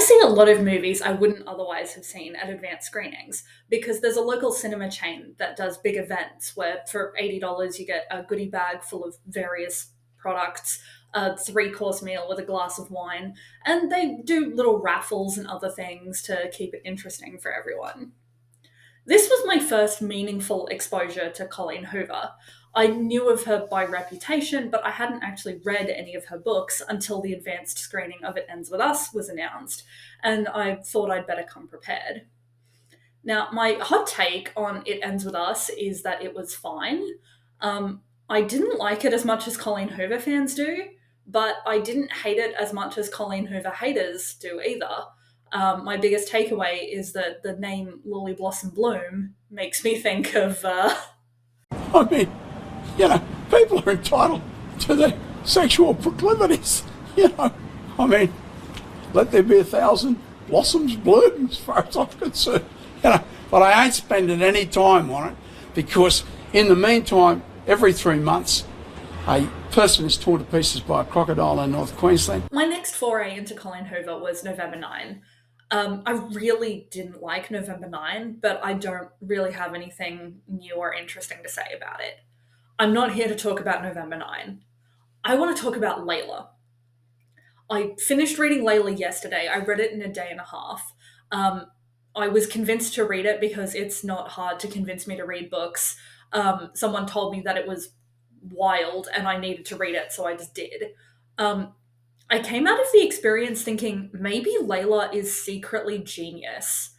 see a lot of movies I wouldn't otherwise have seen at advanced screenings because there's a local cinema chain that does big events where for $80 you get a goodie bag full of various products, a three-course meal with a glass of wine, and they do little raffles and other things to keep it interesting for everyone. This was my first meaningful exposure to Colleen Hoover. I knew of her by reputation, but I hadn't actually read any of her books until the advanced screening of It Ends With Us was announced, and I thought I'd better come prepared. Now, my hot take on It Ends With Us is that it was fine. I didn't like it as much as Colleen Hoover fans do, but I didn't hate it as much as Colleen Hoover haters do either. My biggest takeaway is that the name Lily Blossom Bloom makes me think of. I mean, people are entitled to their sexual proclivities. I mean, let there be 1,000 blossoms bloom as far as I'm concerned. But I ain't spending any time on it because in the meantime, every 3 months, a person is torn to pieces by a crocodile in North Queensland. My next foray into Colleen Hoover was November 9. I really didn't like November 9, but I don't really have anything new or interesting to say about it. I'm not here to talk about November 9. I want to talk about Layla. I finished reading Layla yesterday. I read it in a day and a half. I was convinced to read it because it's not hard to convince me to read books. Someone told me that it was wild and I needed to read it, so I just did. I came out of the experience thinking maybe Layla is secretly genius.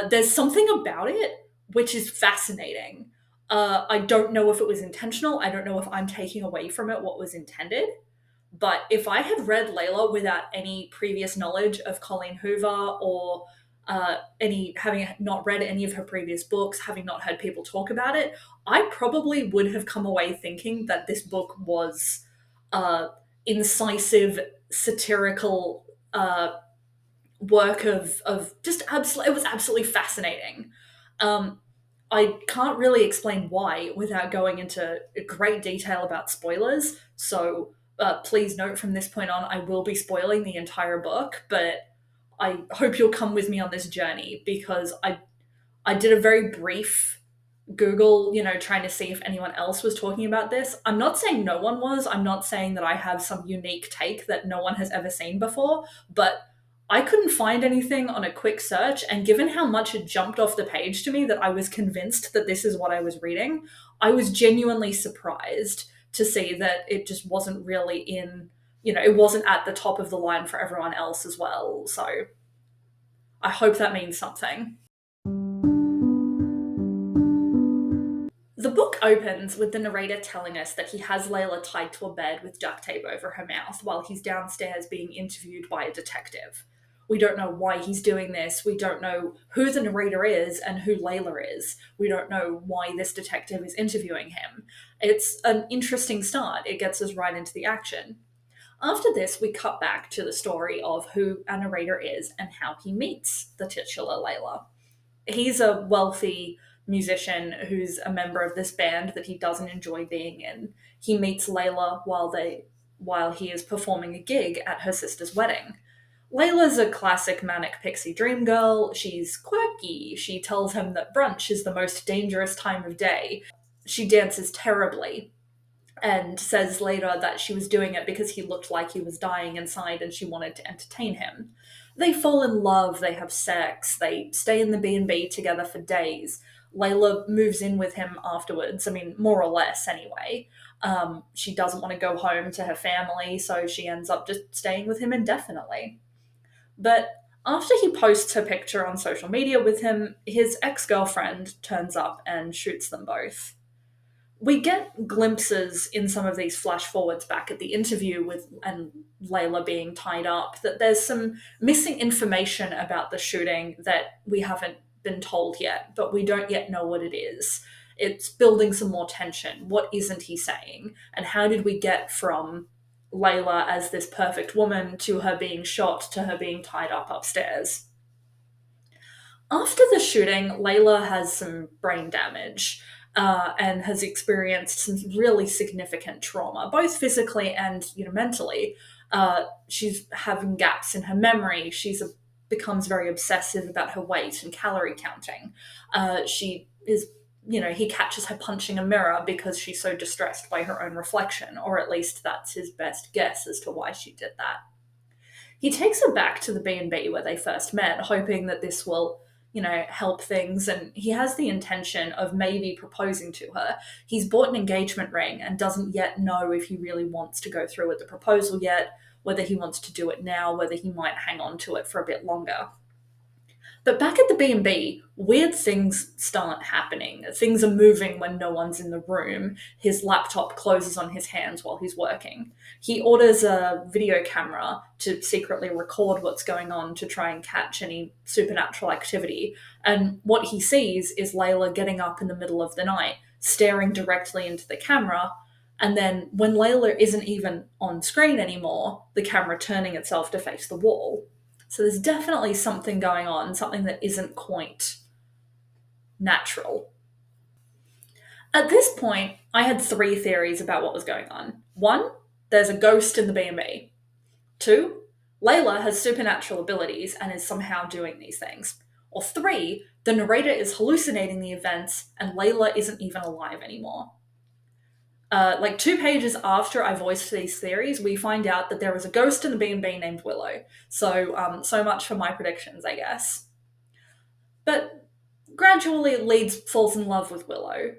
There's something about it which is fascinating. I don't know if it was intentional. I don't know if I'm taking away from it what was intended. But if I had read Layla without any previous knowledge of Colleen Hoover or having not read any of her previous books, having not heard people talk about it, I probably would have come away thinking that this book was incisive, satirical work of just absolutely. It was absolutely fascinating. I can't really explain why without going into great detail about spoilers. So please note from this point on, I will be spoiling the entire book, but I hope you'll come with me on this journey because I did a very brief Google, trying to see if anyone else was talking about this. I'm not saying no one was. I'm not saying that I have some unique take that no one has ever seen before, but I couldn't find anything on a quick search. And given how much it jumped off the page to me that I was convinced that this is what I was reading, I was genuinely surprised to see that it just wasn't really it wasn't at the top of the line for everyone else as well. So I hope that means something. The book opens with the narrator telling us that he has Layla tied to a bed with duct tape over her mouth while he's downstairs being interviewed by a detective. We don't know why he's doing this. We don't know who the narrator is and who Layla is. We don't know why this detective is interviewing him. It's an interesting start. It gets us right into the action. After this, we cut back to the story of who our narrator is and how he meets the titular Layla. He's a wealthy musician who's a member of this band that he doesn't enjoy being in. He meets Layla while he is performing a gig at her sister's wedding. Layla's a classic manic pixie dream girl. She's quirky. She tells him that brunch is the most dangerous time of day. She dances terribly and says later that she was doing it because he looked like he was dying inside and she wanted to entertain him. They fall in love, they have sex, they stay in the B&B together for days. Layla moves in with him afterwards, more or less anyway. She doesn't want to go home to her family, so she ends up just staying with him indefinitely. But after he posts her picture on social media with him, his ex-girlfriend turns up and shoots them both. We get glimpses in some of these flash forwards back at the interview and Layla being tied up that there's some missing information about the shooting that we haven't been told yet, but we don't yet know what it is. It's building some more tension. What isn't he saying? And how did we get from Layla as this perfect woman to her being shot to her being tied up upstairs? After the shooting, Layla has some brain damage. And has experienced some really significant trauma, both physically and mentally. She's having gaps in her memory. She's becomes very obsessive about her weight and calorie counting. She is, he catches her punching a mirror because she's so distressed by her own reflection, or at least that's his best guess as to why she did that. He takes her back to the B&B where they first met, hoping that this will, help things, and he has the intention of maybe proposing to her. He's bought an engagement ring and doesn't yet know if he really wants to go through with the proposal yet, whether he wants to do it now, whether he might hang on to it for a bit longer. But back at the B&B, weird things start happening. Things are moving when no one's in the room. His laptop closes on his hands while he's working. He orders a video camera to secretly record what's going on to try and catch any supernatural activity. And what he sees is Layla getting up in the middle of the night, staring directly into the camera. And then when Layla isn't even on screen anymore, the camera turning itself to face the wall. So there's definitely something going on, something that isn't quite natural. At this point, I had 3 theories about what was going on. 1, there's a ghost in the B&B. 2, Layla has supernatural abilities and is somehow doing these things. Or 3, the narrator is hallucinating the events and Layla isn't even alive anymore. 2 pages after I voiced these theories, we find out that there is a ghost in the B&B named Willow. So much for my predictions, I guess. But gradually, Leeds falls in love with Willow.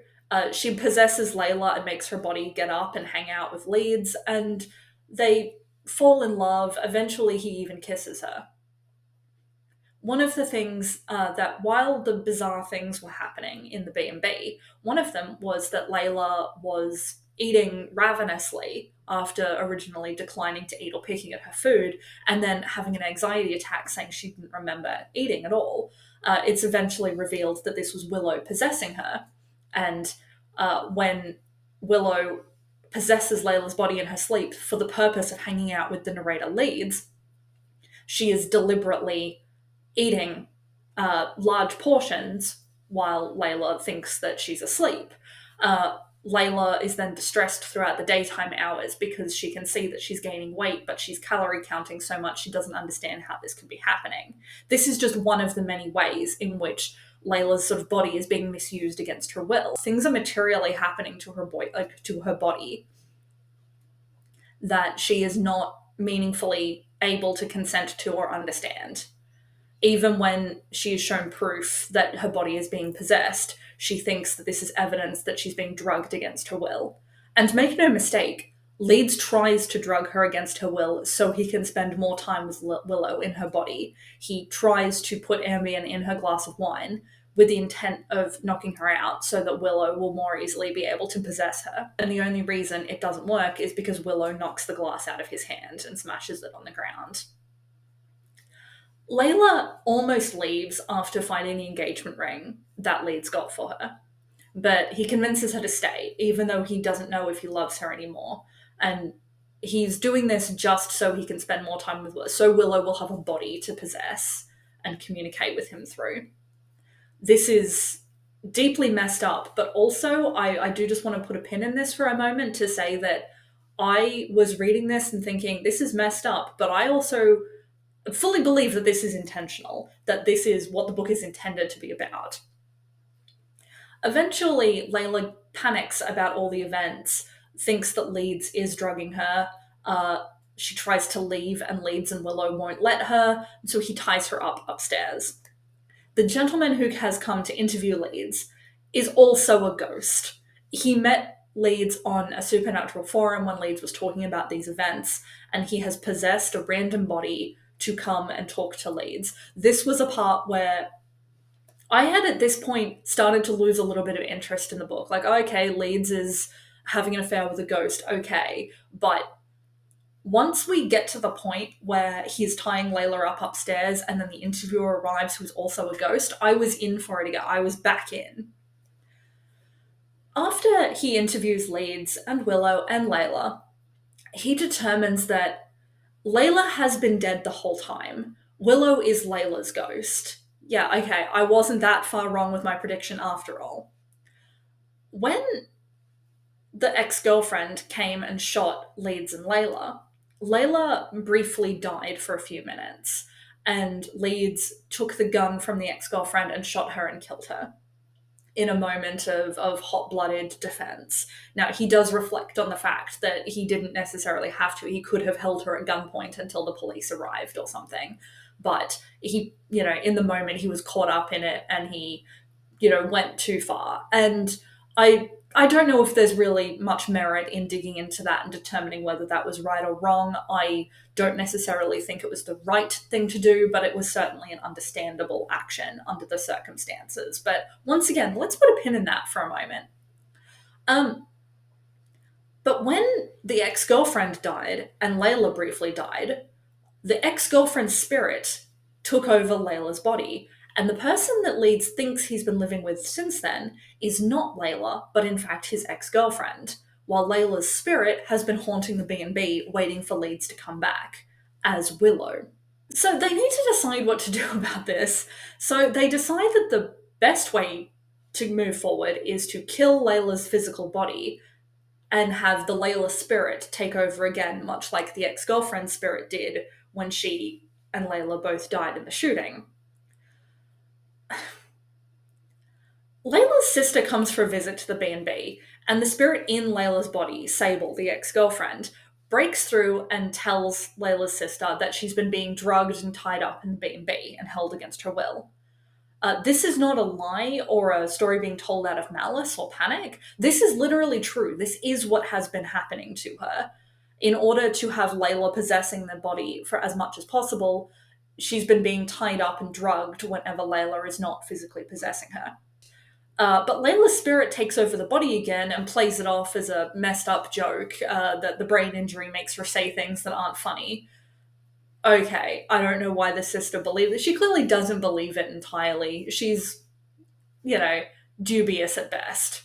She possesses Layla and makes her body get up and hang out with Leeds, and they fall in love. Eventually, he even kisses her. One of the things that while the bizarre things were happening in the B&B, one of them was that Layla was eating ravenously after originally declining to eat or picking at her food, and then having an anxiety attack saying she didn't remember eating at all. It's eventually revealed that this was Willow possessing her, and when Willow possesses Layla's body in her sleep for the purpose of hanging out with the narrator Leeds, she is deliberately eating large portions while Layla thinks that she's asleep. Layla is then distressed throughout the daytime hours because she can see that she's gaining weight, but she's calorie counting so much she doesn't understand how this can be happening. This is just one of the many ways in which Layla's sort of body is being misused against her will. Things are materially happening to her body that she is not meaningfully able to consent to or understand. Even when she is shown proof that her body is being possessed, she thinks that this is evidence that she's being drugged against her will. And make no mistake, Leeds tries to drug her against her will so he can spend more time with Willow in her body. He tries to put Ambien in her glass of wine with the intent of knocking her out so that Willow will more easily be able to possess her. And the only reason it doesn't work is because Willow knocks the glass out of his hand and smashes it on the ground. Layla almost leaves after finding the engagement ring that Leeds got for her, but he convinces her to stay, even though he doesn't know if he loves her anymore. And he's doing this just so he can spend more time with Willow, so Willow will have a body to possess and communicate with him through. This is deeply messed up, but also I do just want to put a pin in this for a moment to say that I was reading this and thinking, this is messed up, but I also fully believe that this is intentional, that this is what the book is intended to be about. Eventually, Layla panics about all the events, thinks that Leeds is drugging her. She tries to leave, and Leeds and Willow won't let her, so he ties her up upstairs. The gentleman who has come to interview Leeds is also a ghost. He met Leeds on a supernatural forum when Leeds was talking about these events, and he has possessed a random body to come and talk to Leeds. This was a part where I had at this point started to lose a little bit of interest in the book. Like, okay, Leeds is having an affair with a ghost, okay. But once we get to the point where he's tying Layla up upstairs and then the interviewer arrives who's also a ghost, I was in for it again. I was back in. After he interviews Leeds and Willow and Layla, he determines that Layla has been dead the whole time. Willow is Layla's ghost. Yeah, okay, I wasn't that far wrong with my prediction after all. When the ex-girlfriend came and shot Leeds and Layla briefly died for a few minutes. and Leeds took the gun from the ex-girlfriend and shot her and killed her in a moment of hot-blooded defense. Now, he does reflect on the fact that he didn't necessarily have to. He could have held her at gunpoint until the police arrived or something. But he, in the moment, he was caught up in it and he, went too far. And I don't know if there's really much merit in digging into that and determining whether that was right or wrong. I don't necessarily think it was the right thing to do, but it was certainly an understandable action under the circumstances. But once again, let's put a pin in that for a moment. But when the ex-girlfriend died and Layla briefly died, the ex-girlfriend's spirit took over Layla's body, and the person that Leeds thinks he's been living with since then is not Layla, but in fact his ex-girlfriend, while Layla's spirit has been haunting the B&B, waiting for Leeds to come back, as Willow. So they need to decide what to do about this. So they decide that the best way to move forward is to kill Layla's physical body and have the Layla spirit take over again, much like the ex-girlfriend's spirit did when she and Layla both died in the shooting. Layla's sister comes for a visit to the B&B, and the spirit in Layla's body, Sable, the ex-girlfriend, breaks through and tells Layla's sister that she's been being drugged and tied up in the B&B and held against her will. This is not a lie or a story being told out of malice or panic. This is literally true. This is what has been happening to her. In order to have Layla possessing the body for as much as possible, she's been being tied up and drugged whenever Layla is not physically possessing her. But Layla's spirit takes over the body again and plays it off as a messed up joke that the brain injury makes her say things that aren't funny. Okay, I don't know why the sister believes it. She clearly doesn't believe it entirely. She's, dubious at best.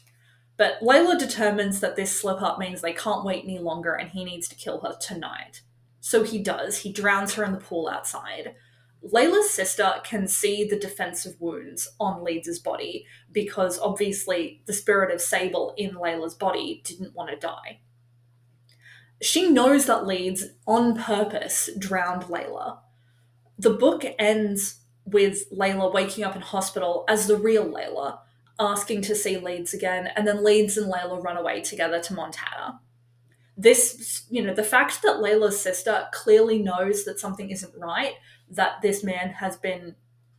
But Layla determines that this slip-up means they can't wait any longer and he needs to kill her tonight. So he does. He drowns her in the pool outside. Layla's sister can see the defensive wounds on Leeds' body because obviously the spirit of Sable in Layla's body didn't want to die. She knows that Leeds, on purpose, drowned Layla. The book ends with Layla waking up in hospital as the real Layla, asking to see Leeds again, and then Leeds and Layla run away together to Montana. This, the fact that Layla's sister clearly knows that something isn't right, that this man has been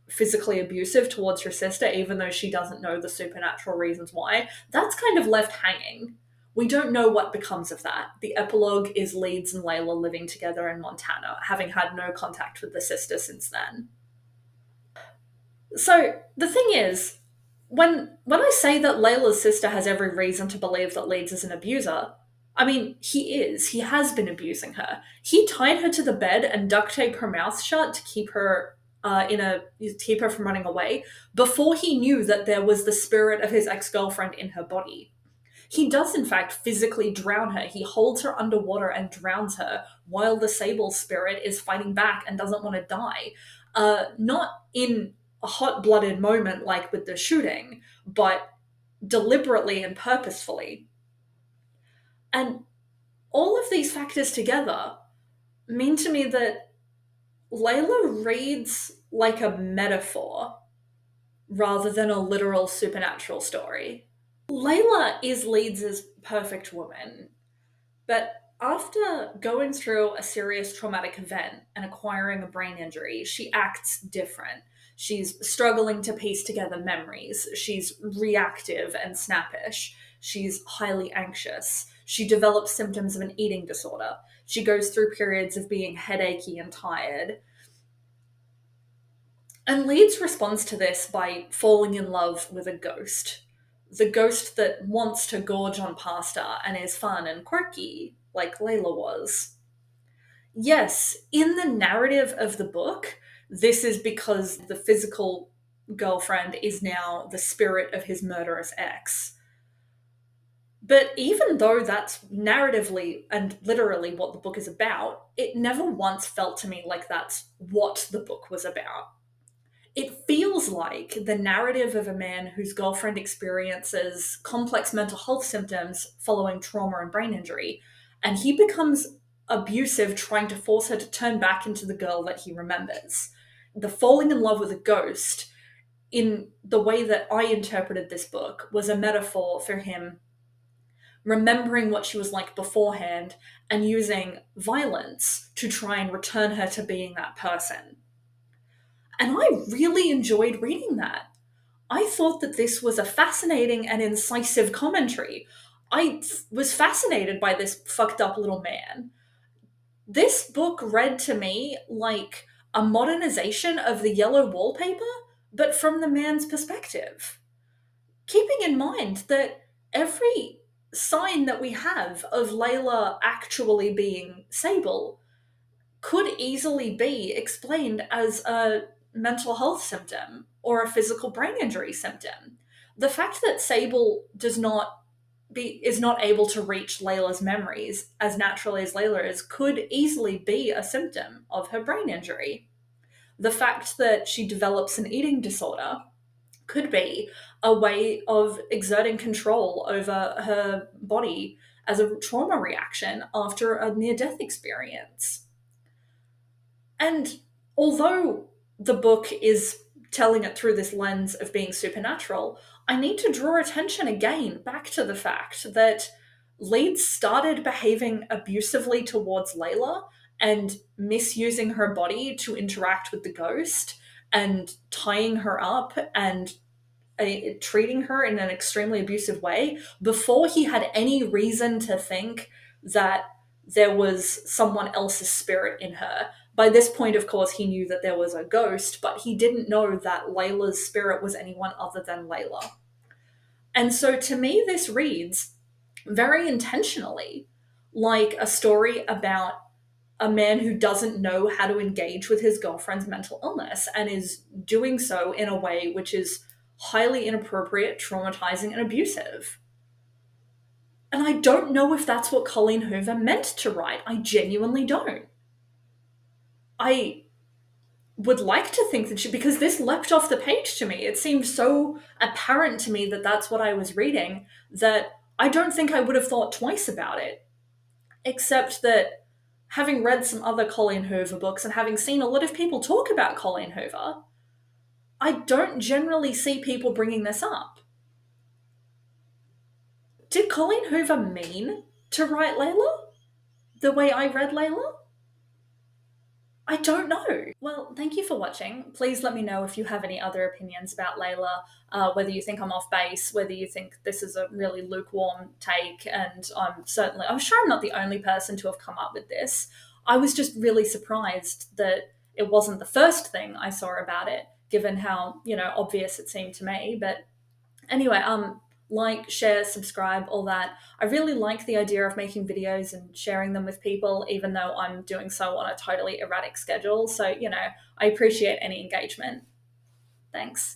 physically abusive towards her sister, even though she doesn't know the supernatural reasons why, that's kind of left hanging. We don't know what becomes of that. The epilogue is Leeds and Layla living together in Montana, having had no contact with the sister since then. So the thing is, when I say that Layla's sister has every reason to believe that Leeds is an abuser, I mean, he is. He has been abusing her. He tied her to the bed and duct taped her mouth shut to keep her keep her from running away before he knew that there was the spirit of his ex-girlfriend in her body. He does, in fact, physically drown her. He holds her underwater and drowns her while the Sable spirit is fighting back and doesn't want to die. Not in a hot-blooded moment like with the shooting, but deliberately and purposefully. And all of these factors together mean to me that Layla reads like a metaphor rather than a literal supernatural story. Layla is Leeds' perfect woman, but after going through a serious traumatic event and acquiring a brain injury, she acts different. She's struggling to piece together memories. She's reactive and snappish. She's highly anxious. She develops symptoms of an eating disorder. She goes through periods of being headachy and tired. And Leeds responds to this by falling in love with a ghost. The ghost that wants to gorge on pasta and is fun and quirky, like Layla was. Yes, in the narrative of the book, this is because the physical girlfriend is now the spirit of his murderous ex. But even though that's narratively and literally what the book is about, it never once felt to me like that's what the book was about. It feels like the narrative of a man whose girlfriend experiences complex mental health symptoms following trauma and brain injury, and he becomes abusive, trying to force her to turn back into the girl that he remembers. the falling in love with a ghost, in the way that I interpreted this book, was a metaphor for him remembering what she was like beforehand and using violence to try and return her to being that person. And I really enjoyed reading that. I thought that this was a fascinating and incisive commentary. Was fascinated by this fucked up little man. This book read to me like a modernization of the yellow wallpaper, but from the man's perspective. Keeping in mind that every sign that we have of Layla actually being Sable could easily be explained as a mental health symptom or a physical brain injury symptom. The fact that Sable is not able to reach Layla's memories as naturally as Layla is could easily be a symptom of her brain injury. The fact that she develops an eating disorder could be a way of exerting control over her body as a trauma reaction after a near death experience. And although the book is telling it through this lens of being supernatural, I need to draw attention again back to the fact that Leeds started behaving abusively towards Layla and misusing her body to interact with the ghost and tying her up and treating her in an extremely abusive way before he had any reason to think that there was someone else's spirit in her. By this point, of course, he knew that there was a ghost, but he didn't know that Layla's spirit was anyone other than Layla. And so to me, this reads very intentionally like a story about a man who doesn't know how to engage with his girlfriend's mental illness and is doing so in a way which is highly inappropriate, traumatizing, and abusive. And I don't know if that's what Colleen Hoover meant to write. I genuinely don't. I would like to think that because this leapt off the page to me. It seemed so apparent to me that that's what I was reading that I don't think I would have thought twice about it. Except that having read some other Colleen Hoover books and having seen a lot of people talk about Colleen Hoover, I don't generally see people bringing this up. Did Colleen Hoover mean to write Layla the way I read Layla? I don't know. Well, thank you for watching. Please let me know if you have any other opinions about Layla, whether you think I'm off base, whether you think this is a really lukewarm take, and I'm sure I'm not the only person to have come up with this. I was just really surprised that it wasn't the first thing I saw about it, given how, obvious it seemed to me. But anyway, like, share, subscribe, all that. I really like the idea of making videos and sharing them with people, even though I'm doing so on a totally erratic schedule. So, I appreciate any engagement. Thanks.